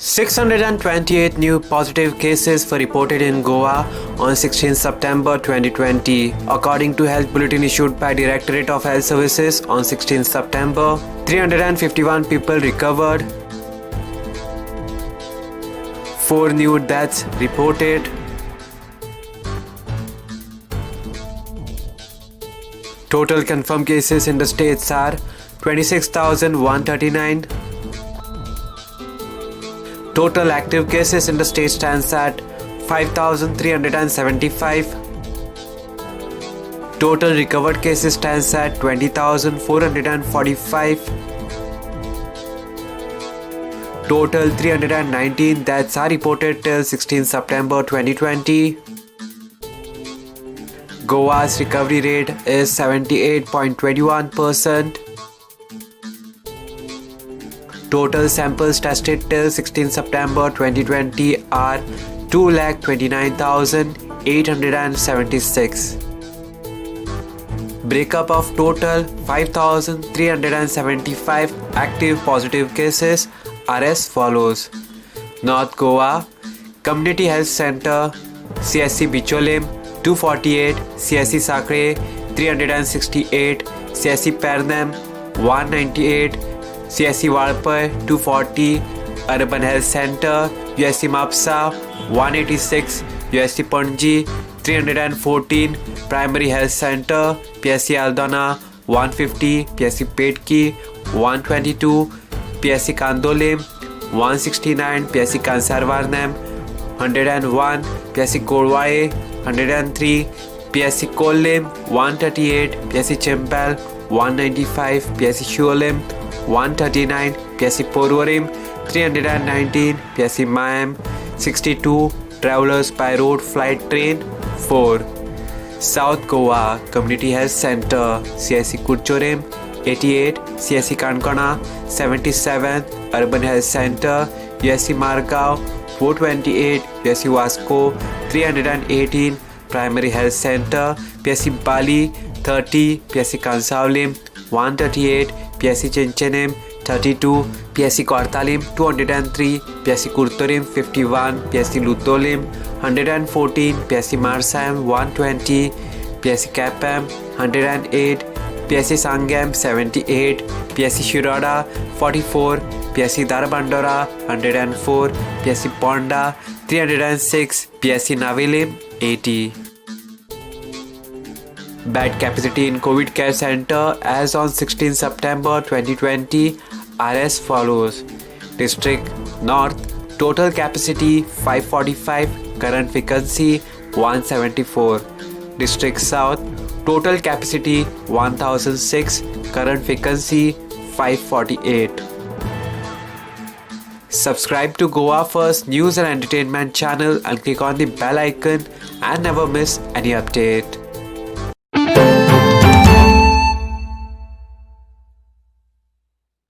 628 new positive cases were reported in Goa on 16 September 2020. According to health bulletin issued by Directorate of Health Services on 16 September, 351 people recovered, 4 new deaths reported. Total confirmed cases in the states are 26,139. Total active cases in the state stands at 5,375. Total recovered cases stands at 20,445. Total 319 deaths are reported till 16 September 2020. Goa's recovery rate is 78.21%. Total samples tested till 16 September 2020 are 2,29,876. Breakup of total 5,375 active positive cases are as follows. North Goa, Community Health Center, CSC Bicholim 248, CSC Sakre 368, CSC Pernam 198, CSC Valpai 240, Urban Health Center, USC Mapsa 186, USC Panji 314, Primary Health Center, PSC Aldana 150, PSC Petki 122, PSC Kandolim 169, PSC Kansarvarnam 101, PSC Korwae 103, PSC Kollim 138, PSC Chimpal 195, PSC Shualim 139, PSC Porvorim 319, PSC Mayam 62, Travelers by Road Flight Train 4. South Goa Community Health Center, CSC Kurchorim 88, CSC Kankana 77, Urban Health Center, USC Margao 428, PSC Vasco 318, Primary Health Center, PSC Bali 30, PSC Kansaulim 138, PSC Chinchenim 32, PSC Kortalim 203, PSC Kurtorim 51, PSC Lutolim 114, PSC Marsam 120, PSC Kapam 108, PSC Sangam 78, PSC Shirada 44, PSC Darabandora 104, PSC Ponda 306, PSC Navilim 80. Bed capacity in COVID Care Center as on 16 September 2020 are as follows. District North, total capacity 545, current vacancy 174. District South, total capacity 1006, current vacancy 548. Subscribe to Goa First News and Entertainment channel and click on the bell icon and never miss any update.